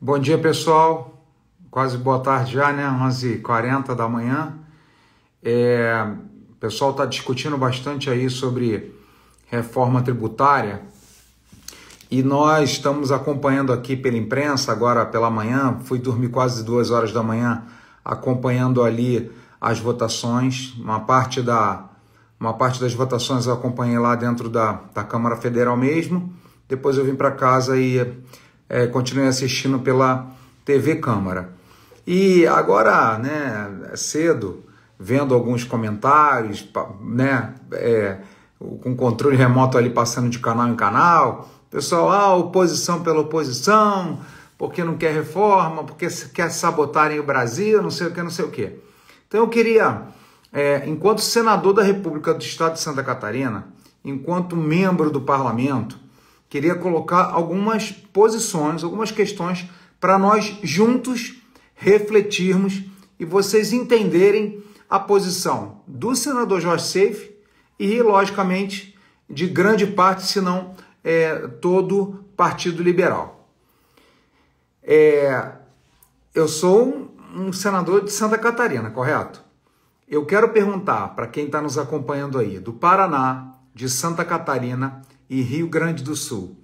Bom dia, pessoal. Quase boa tarde já, né? 11h40 da manhã. O pessoal está discutindo bastante aí sobre reforma tributária e nós estamos acompanhando aqui pela imprensa agora pela manhã. Fui dormir quase 2 horas da manhã acompanhando ali as votações. Uma parte das votações eu acompanhei lá dentro da Câmara Federal mesmo. Depois eu vim para casa e continuei assistindo pela TV Câmara. E agora, né, cedo, vendo alguns comentários, né, com controle remoto ali passando de canal em canal, pessoal, oposição pela oposição, porque não quer reforma, porque quer sabotarem o Brasil, não sei o que, não sei o que. Então eu queria, enquanto senador da República do Estado de Santa Catarina, enquanto membro do parlamento, queria colocar algumas posições, algumas questões para nós juntos refletirmos e vocês entenderem a posição do senador Jorge Seife e, logicamente, de grande parte, se não todo o Partido Liberal. Eu sou um senador de Santa Catarina, correto? Eu quero perguntar para quem está nos acompanhando aí, do Paraná, de Santa Catarina e Rio Grande do Sul,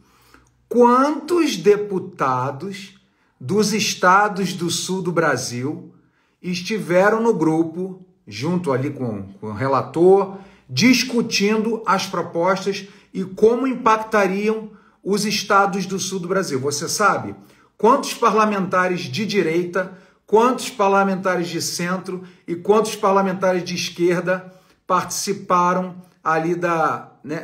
quantos deputados dos estados do sul do Brasil estiveram no grupo, junto ali com o relator, discutindo as propostas e como impactariam os estados do sul do Brasil? Você sabe quantos parlamentares de direita, quantos parlamentares de centro e quantos parlamentares de esquerda participaram ali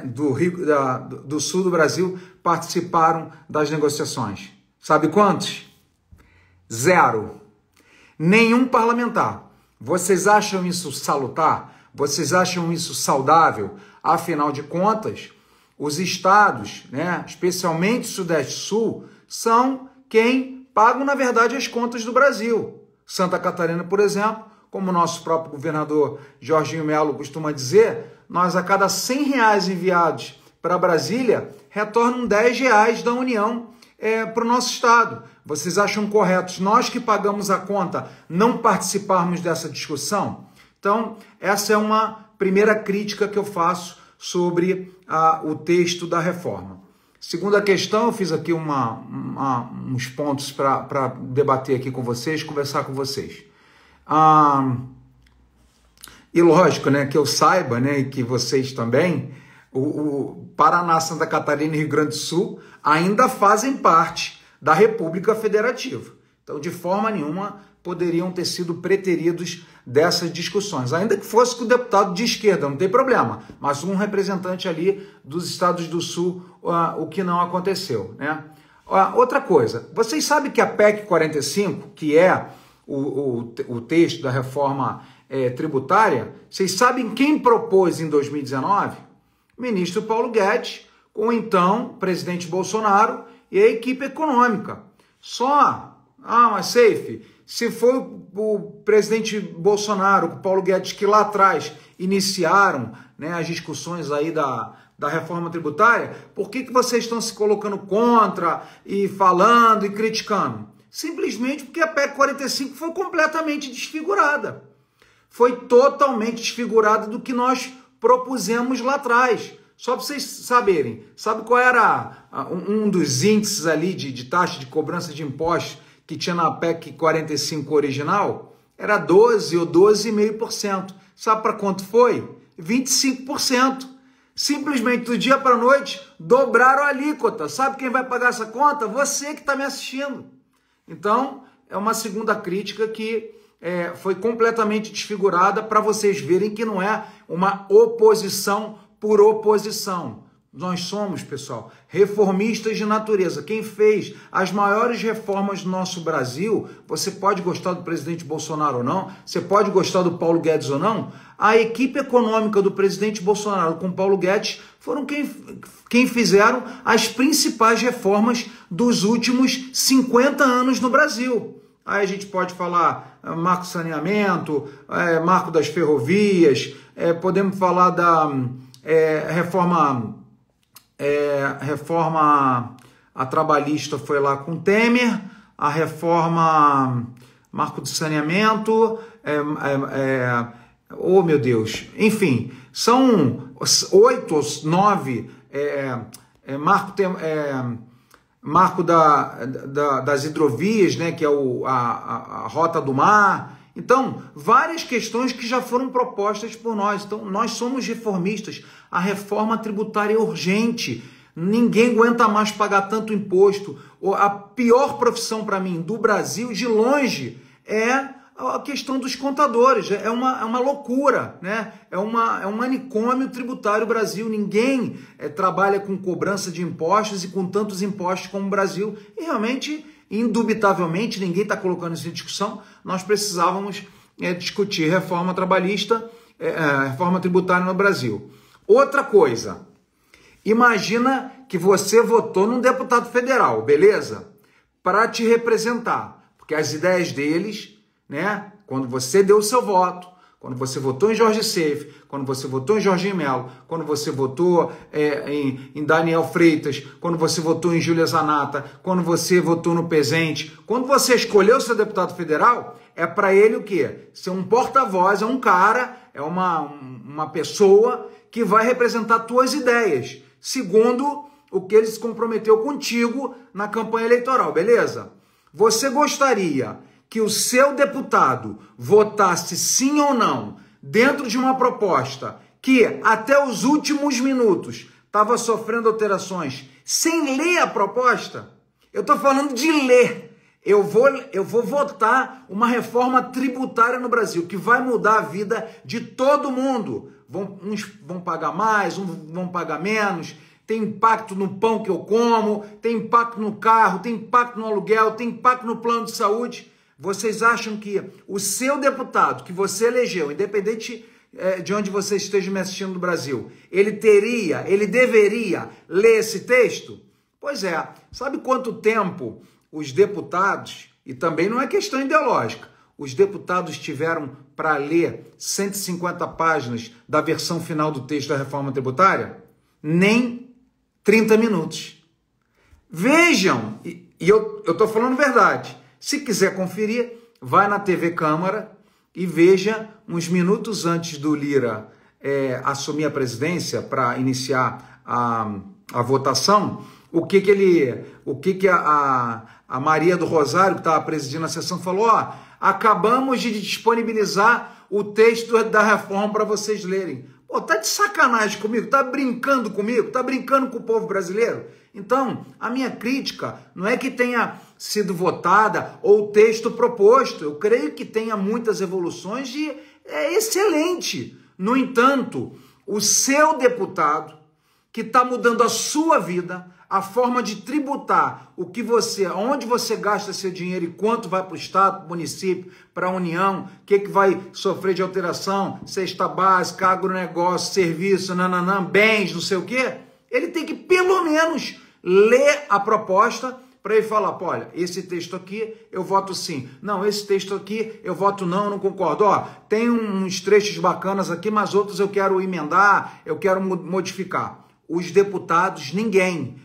do sul do Brasil, participaram das negociações? Sabe quantos? 0. Nenhum parlamentar. Vocês acham isso salutar? Vocês acham isso saudável? Afinal de contas, os estados, né, especialmente Sudeste e Sul, são quem pagam, na verdade, as contas do Brasil. Santa Catarina, por exemplo, como o nosso próprio governador Jorginho Melo costuma dizer, nós a cada R$100 enviados para Brasília, retornam R$10 da União para o nosso estado. Vocês acham correto nós que pagamos a conta não participarmos dessa discussão? Então, essa é uma primeira crítica que eu faço sobre o texto da reforma. Segunda questão, eu fiz aqui uns pontos para debater aqui com vocês, conversar com vocês. E lógico, né, que eu saiba, né, e que vocês também, o Paraná, Santa Catarina e Rio Grande do Sul ainda fazem parte da República Federativa. Então, de forma nenhuma, poderiam ter sido preteridos dessas discussões. Ainda que fosse com o deputado de esquerda, não tem problema, mas um representante ali dos estados do Sul, o que não aconteceu, né? Outra coisa, vocês sabem que a PEC 45, que é o texto da reforma tributária, vocês sabem quem propôs em 2019? O ministro Paulo Guedes, com o então presidente Bolsonaro e a equipe econômica. Mas Seife, se foi o presidente Bolsonaro, o Paulo Guedes, que lá atrás iniciaram, né, as discussões aí da reforma tributária, por que vocês estão se colocando contra e falando e criticando? Simplesmente porque a PEC 45 foi completamente desfigurada. Foi totalmente desfigurada do que nós propusemos lá atrás. Só para vocês saberem, sabe qual era um dos índices ali de taxa de cobrança de impostos que tinha na PEC 45 original? Era 12 ou 12,5%. Sabe para quanto foi? 25%. Simplesmente do dia para a noite dobraram a alíquota. Sabe quem vai pagar essa conta? Você que está me assistindo. Então, é uma segunda crítica que foi completamente desfigurada para vocês verem que não é uma oposição por oposição. Nós somos, pessoal, reformistas de natureza. Quem fez as maiores reformas do nosso Brasil, você pode gostar do presidente Bolsonaro ou não, você pode gostar do Paulo Guedes ou não, a equipe econômica do presidente Bolsonaro com Paulo Guedes foram quem fizeram as principais reformas dos últimos 50 anos no Brasil. Aí a gente pode falar marco saneamento, marco das ferrovias, podemos falar da reforma a trabalhista, foi lá com Temer, a reforma, marco do saneamento, oh meu Deus, enfim, são 8 ou 9 marco das hidrovias, né, que é a rota do mar. Então, várias questões que já foram propostas por nós. Então, nós somos reformistas. A reforma tributária é urgente. Ninguém aguenta mais pagar tanto imposto. A pior profissão para mim do Brasil, de longe, é a questão dos contadores. É uma loucura, né? É um manicômio tributário o Brasil. Ninguém trabalha com cobrança de impostos e com tantos impostos como o Brasil. E realmente, indubitavelmente, ninguém está colocando isso em discussão. Nós precisávamos discutir reforma trabalhista, reforma tributária no Brasil. Outra coisa, imagina que você votou num deputado federal, beleza? Para te representar, porque as ideias deles, né? Quando você deu o seu voto, quando você votou em Jorge Seife, quando você votou em Jorginho Melo, quando você votou em Daniel Freitas, quando você votou em Júlia Zanata, quando você votou no Pezente, quando você escolheu seu deputado federal, é para ele o quê? Ser um porta-voz, é um cara, é uma pessoa que vai representar tuas ideias, segundo o que ele se comprometeu contigo na campanha eleitoral, beleza? Você gostaria que o seu deputado votasse sim ou não dentro de uma proposta que até os últimos minutos estava sofrendo alterações sem ler a proposta? Eu estou falando de ler. Eu vou votar uma reforma tributária no Brasil que vai mudar a vida de todo mundo. Uns vão pagar mais, uns vão pagar menos. Tem impacto no pão que eu como, tem impacto no carro, tem impacto no aluguel, tem impacto no plano de saúde. Vocês acham que o seu deputado que você elegeu, independente de onde você esteja me assistindo no Brasil, ele deveria ler esse texto? Pois é, sabe quanto tempo os deputados, e também não é questão ideológica, os deputados tiveram para ler 150 páginas da versão final do texto da reforma tributária? Nem 30 minutos. Vejam, e eu estou falando verdade. Se quiser conferir, vai na TV Câmara e veja uns minutos antes do Lira assumir a presidência para iniciar a votação, o que a Maria do Rosário, que estava presidindo a sessão, falou: ó, acabamos de disponibilizar o texto da reforma para vocês lerem. Pô, tá de sacanagem comigo? Tá brincando comigo? Tá brincando com o povo brasileiro? Então, a minha crítica não é que tenha sido votada ou o texto proposto. Eu creio que tenha muitas evoluções e é excelente. No entanto, o seu deputado, que está mudando a sua vida, a forma de tributar, onde você gasta seu dinheiro e quanto vai para o Estado, para o município, para a União, o que vai sofrer de alteração, cesta básica, agronegócio, serviço, bens, não sei o quê, ele tem que pelo menos ler a proposta para ele falar: pô, olha, esse texto aqui eu voto sim, não, esse texto aqui eu voto não concordo, ó, tem uns trechos bacanas aqui, mas outros eu quero emendar, eu quero modificar. Os deputados, ninguém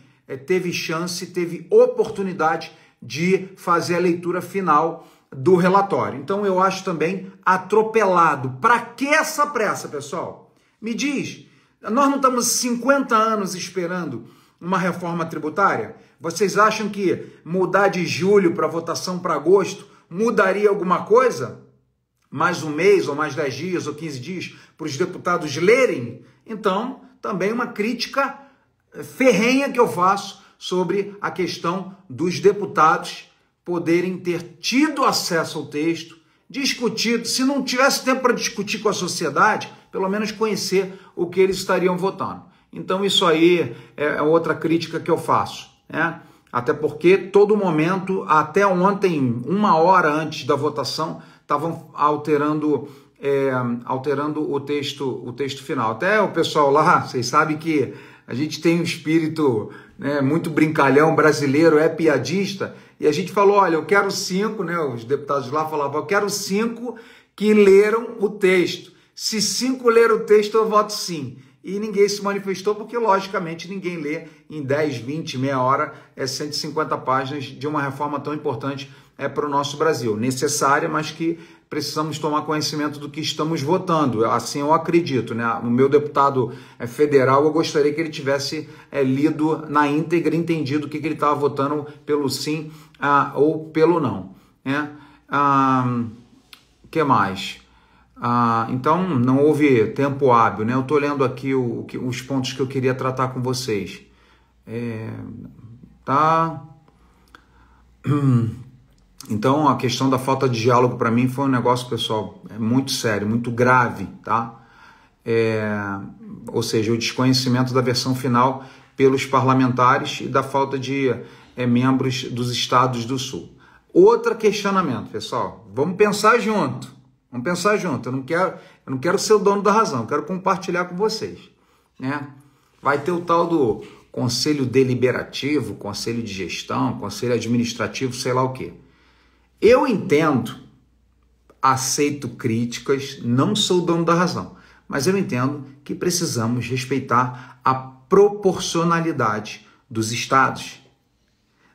teve chance, teve oportunidade de fazer a leitura final do relatório. Então eu acho também atropelado. Para que essa pressa, pessoal? Me diz, nós não estamos 50 anos esperando uma reforma tributária? Vocês acham que mudar de julho para votação para agosto mudaria alguma coisa? Mais um mês, ou mais 10 dias, ou 15 dias, para os deputados lerem? Então, também uma crítica ferrenha que eu faço sobre a questão dos deputados poderem ter tido acesso ao texto, discutido, se não tivesse tempo para discutir com a sociedade, pelo menos conhecer o que eles estariam votando. Então isso aí é outra crítica que eu faço, né? Até porque todo momento, até ontem, 1 hora antes da votação, estavam alterando o texto final. Até o pessoal lá, vocês sabem que a gente tem um espírito, né, muito brincalhão, brasileiro, é piadista, e a gente falou: olha, eu quero 5, né, os deputados lá falavam: eu quero 5 que leram o texto. Se 5 leram o texto, eu voto sim. e ninguém se manifestou porque, logicamente, ninguém lê em 10, 20, meia hora 150 páginas de uma reforma tão importante para o nosso Brasil. Necessária, mas que precisamos tomar conhecimento do que estamos votando. Assim eu acredito, né? O meu deputado federal, eu gostaria que ele tivesse lido na íntegra, entendido o que ele estava votando pelo sim ou pelo não, né? Que mais? Então, não houve tempo hábil, né? Eu estou lendo aqui os pontos que eu queria tratar com vocês. Tá? Então, a questão da falta de diálogo para mim foi um negócio, pessoal, muito sério, muito grave, tá? Ou seja, o desconhecimento da versão final pelos parlamentares e da falta de membros dos estados do Sul. Outro questionamento, pessoal, vamos pensar junto. Vamos pensar junto. Eu não quero ser o dono da razão, eu quero compartilhar com vocês, né? Vai ter o tal do conselho deliberativo, conselho de gestão, conselho administrativo, sei lá o quê. Eu entendo, aceito críticas, não sou o dono da razão, mas eu entendo que precisamos respeitar a proporcionalidade dos estados.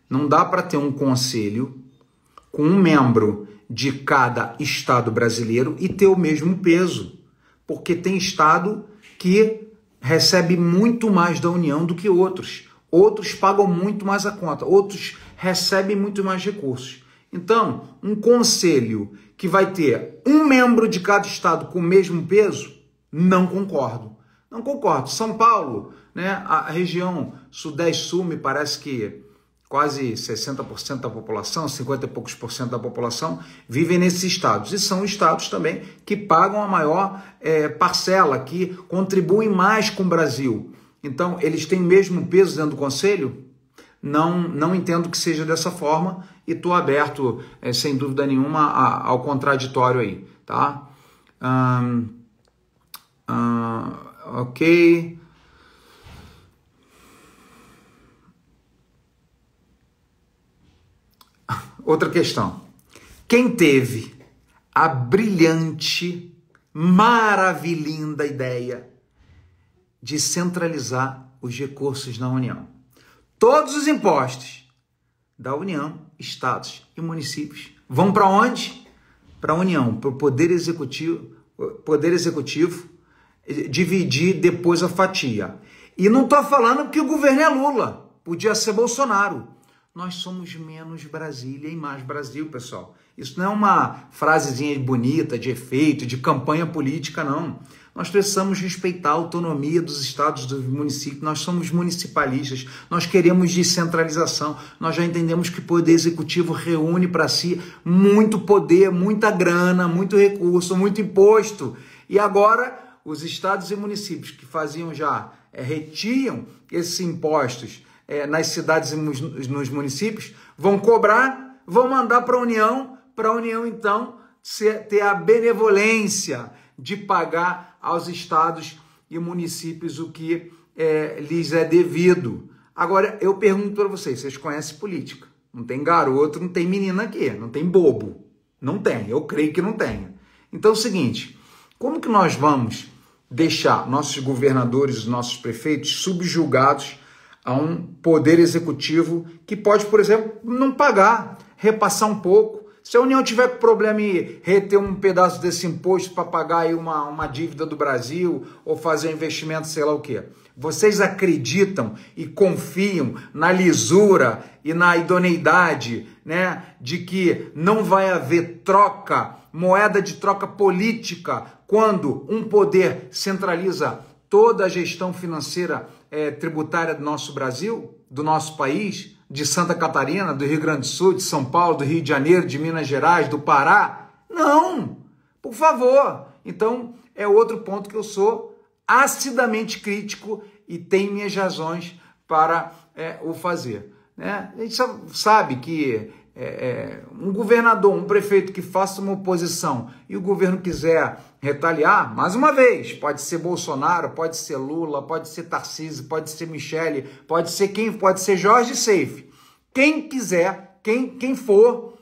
Não dá para ter um conselho com um membro de cada estado brasileiro e ter o mesmo peso, porque tem estado que recebe muito mais da União do que outros. Outros pagam muito mais a conta, outros recebem muito mais recursos. Então, um conselho que vai ter um membro de cada estado com o mesmo peso, não concordo. Não concordo. São Paulo, né, a região Sudeste-Sul, me parece que quase 60% da população, 50 e poucos por cento da população, vivem nesses estados. E são estados também que pagam a maior parcela, que contribuem mais com o Brasil. Então, eles têm o mesmo peso dentro do Conselho? Não entendo que seja dessa forma e estou aberto, sem dúvida nenhuma, ao contraditório aí, tá? Ok. Outra questão. Quem teve a brilhante, maravilhosa ideia de centralizar os recursos na União? Todos os impostos da União, estados e municípios vão para onde? Para a União, para o Poder Executivo dividir depois a fatia. E não estou falando que o governo é Lula, podia ser Bolsonaro. Nós somos menos Brasília e mais Brasil, pessoal. Isso não é uma frasezinha bonita, de efeito, de campanha política, não. Nós precisamos respeitar a autonomia dos estados, dos municípios. Nós somos municipalistas, nós queremos descentralização. Nós já entendemos que o Poder Executivo reúne para si muito poder, muita grana, muito recurso, muito imposto. E agora, os estados e municípios que faziam já, retiam esses impostos nas cidades e nos municípios, vão cobrar, vão mandar para a União então ter a benevolência de pagar aos estados e municípios o que lhes é devido. Agora, eu pergunto para vocês conhecem política? Não tem garoto, não tem menina aqui, não tem bobo. Não tem, eu creio que não tenha. Então é o seguinte, como que nós vamos deixar nossos governadores, nossos prefeitos subjugados a um poder executivo que pode, por exemplo, não pagar, repassar um pouco? Se a União tiver problema em reter um pedaço desse imposto para pagar aí uma dívida do Brasil ou fazer um investimento, sei lá o quê, vocês acreditam e confiam na lisura e na idoneidade, né, de que não vai haver troca, moeda de troca política, quando um poder centraliza toda a gestão financeira tributária do nosso Brasil, do nosso país, de Santa Catarina, do Rio Grande do Sul, de São Paulo, do Rio de Janeiro, de Minas Gerais, do Pará? Não, por favor. Então, é outro ponto que eu sou acidamente crítico e tenho minhas razões para o fazer, né? A gente sabe que um governador, um prefeito que faça uma oposição e o governo quiser retaliar, mais uma vez, pode ser Bolsonaro, pode ser Lula, pode ser Tarcísio, pode ser Michele, pode ser Jorge Seife. Quem quiser, quem for,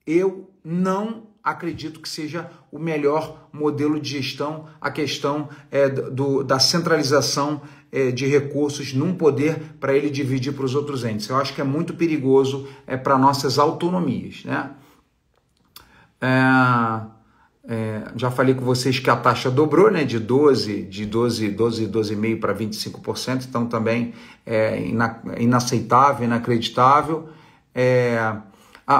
eu não acredito que seja o melhor modelo de gestão, a questão da centralização de recursos num poder para ele dividir para os outros entes. Eu acho que é muito perigoso para nossas autonomias, né? Já falei com vocês que a taxa dobrou, né, de 12,5% para 25%, então também é inaceitável, inacreditável.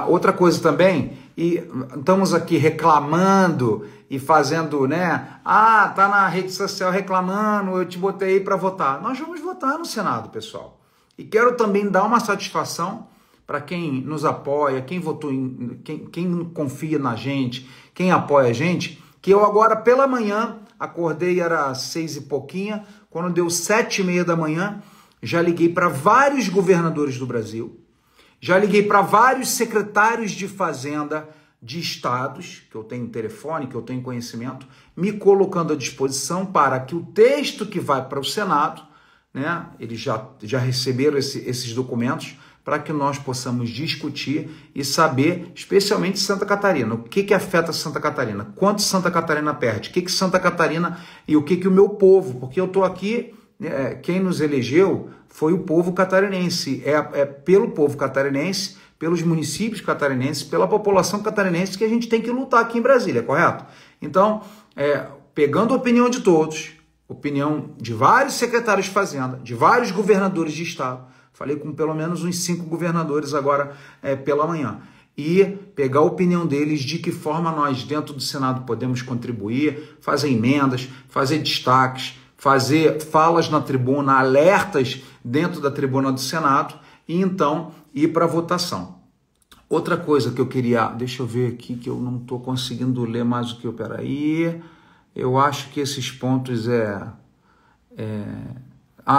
Outra coisa também, e estamos aqui reclamando e fazendo, né, tá na rede social reclamando, eu te botei aí para votar. Nós vamos votar no Senado, pessoal. E quero também dar uma satisfação para quem nos apoia, quem votou, quem confia na gente, quem apoia a gente, que eu agora pela manhã, acordei, era 6 e pouquinha, quando deu 7h30 da manhã, já liguei para vários governadores do Brasil, já liguei para vários secretários de fazenda de estados, que eu tenho telefone, que eu tenho conhecimento, me colocando à disposição para que o texto que vai para o Senado, né, eles já receberam esses documentos, para que nós possamos discutir e saber, especialmente Santa Catarina, o que afeta Santa Catarina, quanto Santa Catarina perde, o que Santa Catarina e o que o meu povo, porque eu estou aqui, quem nos elegeu foi o povo catarinense, é pelo povo catarinense, pelos municípios catarinenses, pela população catarinense que a gente tem que lutar aqui em Brasília, correto? Então, pegando a opinião de todos, opinião de vários secretários de Fazenda, de vários governadores de estado, falei com pelo menos uns 5 governadores agora pela manhã. E pegar a opinião deles de que forma nós, dentro do Senado, podemos contribuir, fazer emendas, fazer destaques, fazer falas na tribuna, alertas dentro da tribuna do Senado e então ir para a votação. Outra coisa que eu queria... Deixa eu ver aqui que eu não estou conseguindo ler mais o que eu... Peraí. Eu acho que esses pontos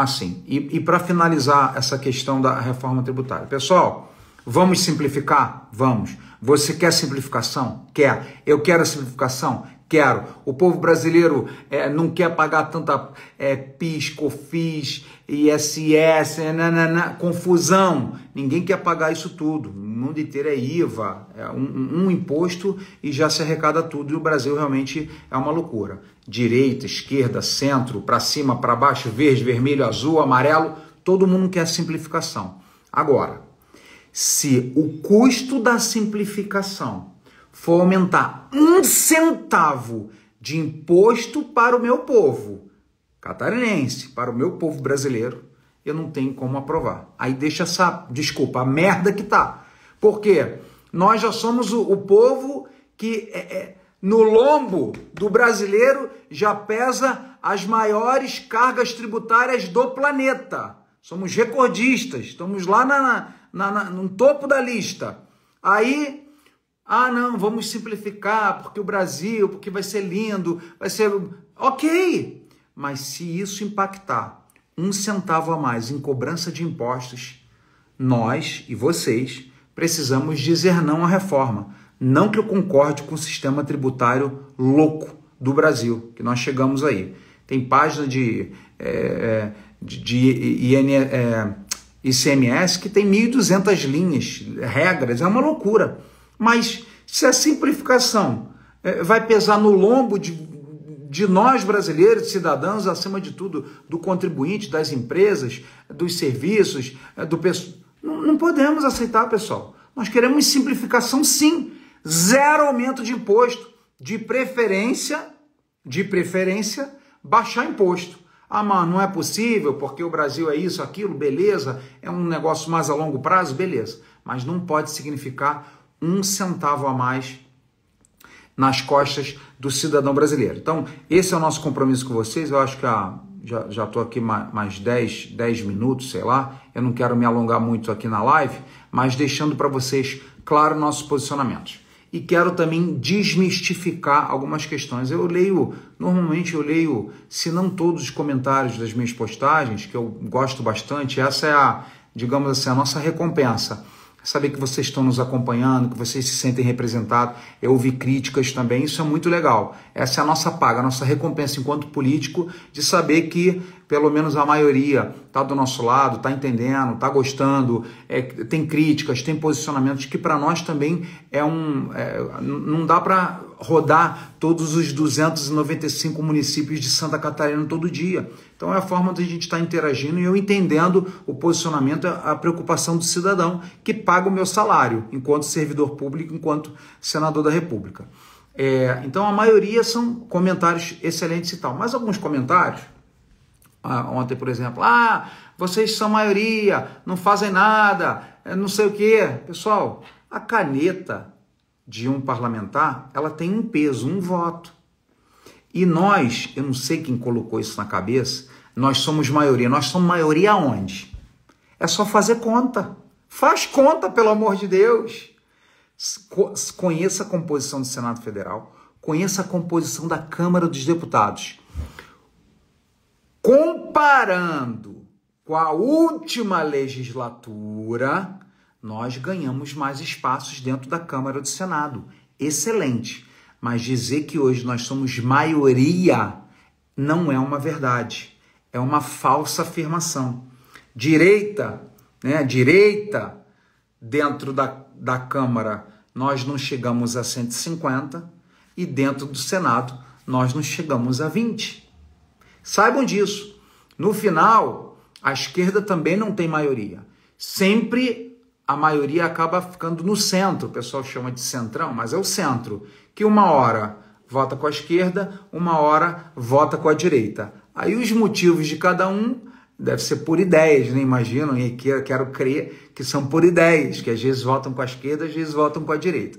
sim. E para finalizar essa questão da reforma tributária. Pessoal, vamos simplificar? Vamos. Você quer simplificação? Quer. Eu quero a simplificação? Quero. O povo brasileiro não quer pagar tanta PIS, COFINS, ISS, confusão. Ninguém quer pagar isso tudo. O mundo inteiro é IVA, um imposto e já se arrecada tudo. E o Brasil realmente é uma loucura. Direita, esquerda, centro, para cima, para baixo, verde, vermelho, azul, amarelo, todo mundo quer simplificação. Agora, se o custo da simplificação for aumentar 1 centavo de imposto para o meu povo catarinense, para o meu povo brasileiro, eu não tenho como aprovar. Aí deixa a merda que tá. Porque nós já somos o povo que no lombo do brasileiro já pesa as maiores cargas tributárias do planeta. Somos recordistas, estamos lá no topo da lista. Aí, não, vamos simplificar, porque o Brasil, porque vai ser lindo, vai ser... Ok, mas se isso impactar 1 centavo a mais em cobrança de impostos, nós e vocês precisamos dizer não à reforma. Não que eu concorde com o sistema tributário louco do Brasil, que nós chegamos aí. Tem página de ICMS que tem 1.200 linhas, regras, é uma loucura. Mas se a simplificação vai pesar no lombo de nós brasileiros, cidadãos, acima de tudo, do contribuinte, das empresas, dos serviços, não podemos aceitar, pessoal. Nós queremos simplificação, sim. 0 aumento de imposto, de preferência, baixar imposto. Mas não é possível, porque o Brasil é isso, aquilo, beleza, é um negócio mais a longo prazo, beleza. Mas não pode significar 1 centavo a mais nas costas do cidadão brasileiro. Então, esse é o nosso compromisso com vocês. Eu acho que já estou aqui mais 10 minutos, sei lá. Eu não quero me alongar muito aqui na live, mas deixando para vocês claro nossos posicionamentos. E quero também desmistificar algumas questões. Normalmente eu leio, se não todos os comentários das minhas postagens, que eu gosto bastante. Essa é digamos assim, a nossa recompensa. saber que vocês estão nos acompanhando, que vocês se sentem representados, é ouvir críticas também, isso é muito legal. Essa é a nossa paga, a nossa recompensa enquanto político, de saber que pelo menos a maioria está do nosso lado, está entendendo, está gostando, tem críticas, tem posicionamentos que para nós também não dá para rodar todos os 295 municípios de Santa Catarina todo dia. Então é a forma de a gente estar interagindo e eu entendendo o posicionamento, a preocupação do cidadão que paga o meu salário enquanto servidor público, enquanto senador da República. Então a maioria são comentários excelentes e tal, mas alguns comentários, ontem por exemplo, vocês são maioria, não fazem nada, não sei o quê. Pessoal, a caneta de um parlamentar, ela tem um peso, um voto. E nós, eu não sei quem colocou isso na cabeça, nós somos maioria. Nós somos maioria aonde? É só fazer conta. Faz conta, pelo amor de Deus. Conheça a composição do Senado Federal, conheça a composição da Câmara dos Deputados. Comparando com a última legislatura, nós ganhamos mais espaços dentro da Câmara do Senado. Excelente. Mas dizer que hoje nós somos maioria não é uma verdade. É uma falsa afirmação. Direita dentro da Câmara nós não chegamos a 150 e dentro do Senado nós não chegamos a 20. Saibam disso. No final, a esquerda também não tem maioria. Sempre a maioria acaba ficando no centro, o pessoal chama de centrão, mas é o centro, que uma hora vota com a esquerda, uma hora vota com a direita. Aí os motivos de cada um deve ser por ideias, né? Imagino, e quero crer que são por ideias, que às vezes votam com a esquerda, às vezes votam com a direita.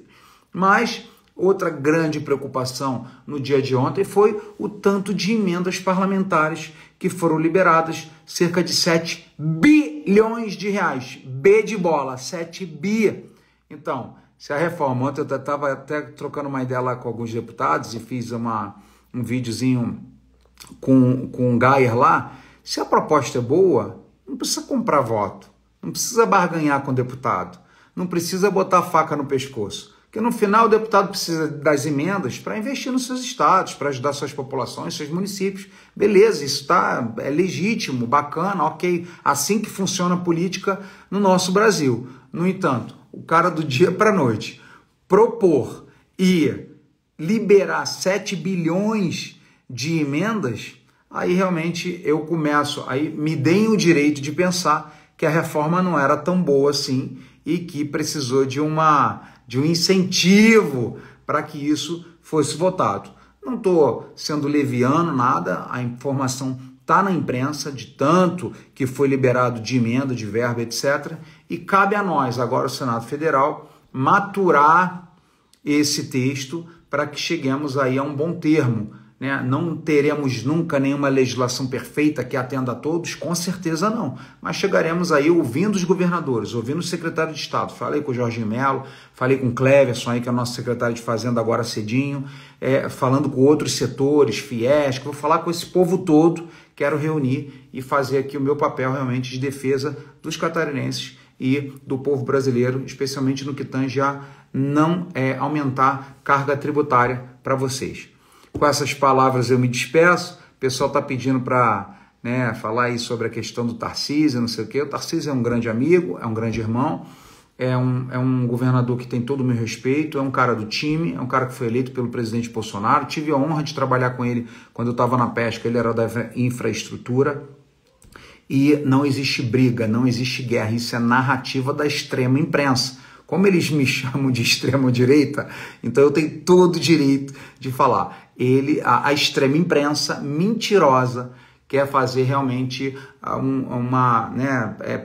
Mas outra grande preocupação no dia de ontem foi o tanto de emendas parlamentares que foram liberadas, cerca de 7 bilhões de reais. B de bola, 7 bi. Então, se a reforma, ontem eu estava até trocando uma ideia lá com alguns deputados e fiz um videozinho com o Gayer lá. Se a proposta é boa, não precisa comprar voto, não precisa barganhar com o deputado, não precisa botar a faca no pescoço. Porque no final o deputado precisa das emendas para investir nos seus estados, para ajudar suas populações, seus municípios. Beleza, isso é legítimo, bacana, ok. Assim que funciona a política no nosso Brasil. No entanto, o cara do dia para a noite propor e liberar 7 bilhões de emendas, aí realmente eu começo, aí me deem o direito de pensar que a reforma não era tão boa assim e que precisou de um incentivo para que isso fosse votado. Não estou sendo leviano, nada, a informação está na imprensa de tanto que foi liberado de emenda, de verba, etc. E cabe a nós, agora o Senado Federal, maturar esse texto para que cheguemos aí a um bom termo. Né? Não teremos nunca nenhuma legislação perfeita que atenda a todos, com certeza não. Mas chegaremos aí ouvindo os governadores, ouvindo o secretário de Estado. Falei com o Jorginho Melo, falei com o Cleverson, aí, que é o nosso secretário de Fazenda agora cedinho, falando com outros setores, FIES, que vou falar com esse povo todo, quero reunir e fazer aqui o meu papel realmente de defesa dos catarinenses e do povo brasileiro, especialmente no que tange a não aumentar carga tributária para vocês. Com essas palavras eu me despeço. O pessoal está pedindo para falar aí sobre a questão do Tarcísio, não sei o quê. O Tarcísio é um grande amigo, é um grande irmão, é um governador que tem todo o meu respeito, é um cara do time, é um cara que foi eleito pelo presidente Bolsonaro. Tive a honra de trabalhar com ele quando eu estava na pesca, ele era da infraestrutura. E não existe briga, não existe guerra, isso é narrativa da extrema imprensa. Como eles me chamam de extrema-direita, então eu tenho todo o direito de falar. A extrema imprensa mentirosa quer fazer realmente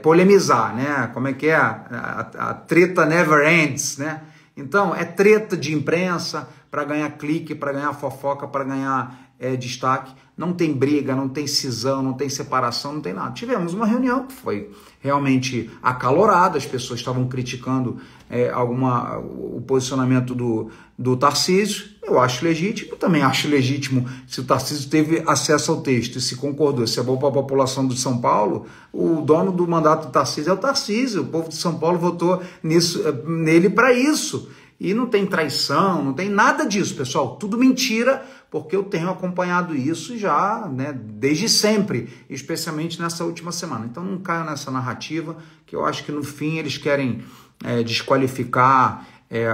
polemizar, né? Como é que é? A treta never ends, né? Então, é treta de imprensa para ganhar clique, para ganhar fofoca, para ganhar destaque. Não tem briga, não tem cisão, não tem separação, não tem nada. Tivemos uma reunião que foi realmente acalorada, as pessoas estavam criticando o posicionamento do Tarcísio. Eu acho legítimo, também acho legítimo se o Tarcísio teve acesso ao texto e se concordou, se é bom para a população de São Paulo, o dono do mandato do Tarcísio é o Tarcísio, o povo de São Paulo votou nele para isso. E não tem traição, não tem nada disso, pessoal, tudo mentira, porque eu tenho acompanhado isso já, né, desde sempre, especialmente nessa última semana. Então não caio nessa narrativa, que eu acho que no fim eles querem desqualificar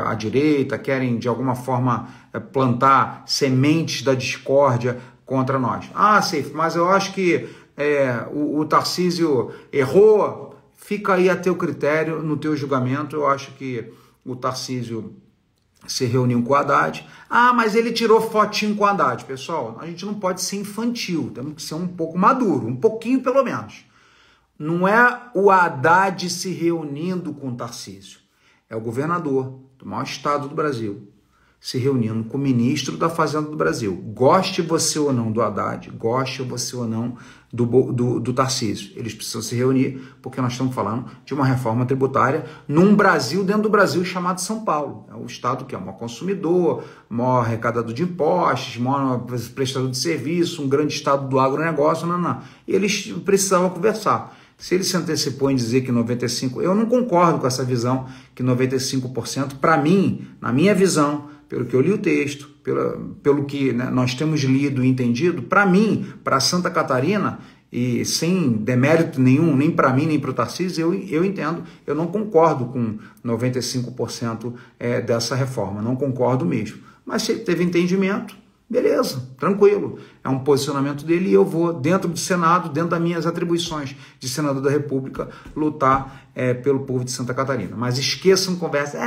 a direita, querem de alguma forma plantar sementes da discórdia contra nós. Seif, mas eu acho que o Tarcísio errou, fica aí a teu critério, no teu julgamento. Eu acho que o Tarcísio se reuniu com o Haddad. Mas ele tirou fotinho com o Haddad. Pessoal, a gente não pode ser infantil, temos que ser um pouco maduro, um pouquinho pelo menos. Não é o Haddad se reunindo com o Tarcísio, é o governador do maior estado do Brasil se reunindo com o ministro da Fazenda do Brasil. Goste você ou não do Haddad, goste você ou não do Tarcísio. Eles precisam se reunir porque nós estamos falando de uma reforma tributária num Brasil dentro do Brasil chamado São Paulo. É o estado que é o maior consumidor, maior arrecadador de impostos, maior prestador de serviço, um grande estado do agronegócio, E eles precisavam conversar. Se ele se antecipou em dizer que 95%, eu não concordo com essa visão que 95%, para mim, na minha visão, pelo que eu li o texto, pelo que nós temos lido e entendido, para mim, para Santa Catarina, e sem demérito nenhum, nem para mim, nem para o Tarcísio, eu entendo, eu não concordo com 95% dessa reforma, não concordo mesmo. Mas se ele teve entendimento, beleza, tranquilo, é um posicionamento dele e eu vou, dentro do Senado, dentro das minhas atribuições de senador da República, lutar pelo povo de Santa Catarina. Mas esqueçam conversa,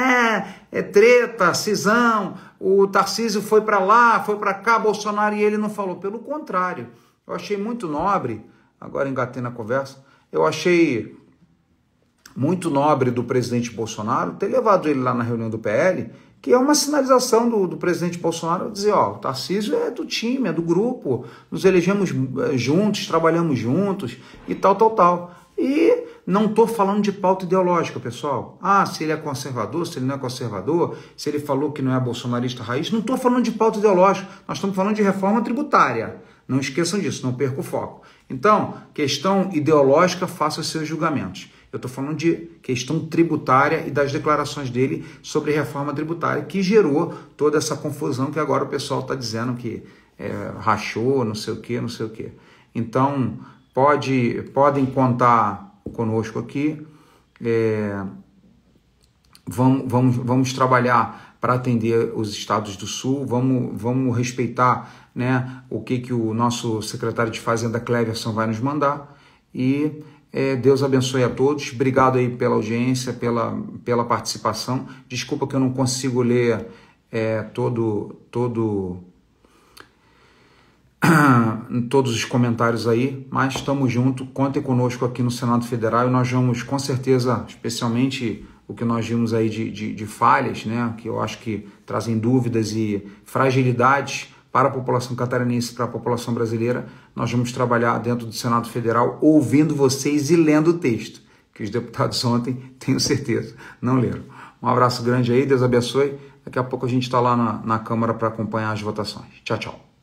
treta, cisão, o Tarcísio foi para lá, foi para cá, Bolsonaro, e ele não falou. Pelo contrário, eu achei muito nobre, agora engatei na conversa, eu achei muito nobre do presidente Bolsonaro ter levado ele lá na reunião do PL, que é uma sinalização do presidente Bolsonaro dizer, o Tarcísio é do time, é do grupo, nos elegemos juntos, trabalhamos juntos e tal. E não estou falando de pauta ideológica, pessoal. Se ele é conservador, se ele não é conservador, se ele falou que não é bolsonarista raiz, não estou falando de pauta ideológica, nós estamos falando de reforma tributária. Não esqueçam disso, não perca o foco. Então, questão ideológica, faça os seus julgamentos. Eu estou falando de questão tributária e das declarações dele sobre reforma tributária, que gerou toda essa confusão que agora o pessoal está dizendo que rachou, não sei o quê. Então, podem contar conosco aqui. Vamos trabalhar para atender os estados do Sul, vamos respeitar, o que o nosso secretário de Fazenda, Cleverson, vai nos mandar. E Deus abençoe a todos. Obrigado aí pela audiência, pela participação. Desculpa que eu não consigo ler todos os comentários aí, mas estamos juntos. Contem conosco aqui no Senado Federal e nós vamos, com certeza, especialmente o que nós vimos aí de falhas, que eu acho que trazem dúvidas e fragilidades para a população catarinense, para a população brasileira, nós vamos trabalhar dentro do Senado Federal, ouvindo vocês e lendo o texto, que os deputados ontem, tenho certeza, não leram. Um abraço grande aí, Deus abençoe. Daqui a pouco a gente está lá na Câmara para acompanhar as votações. Tchau, tchau.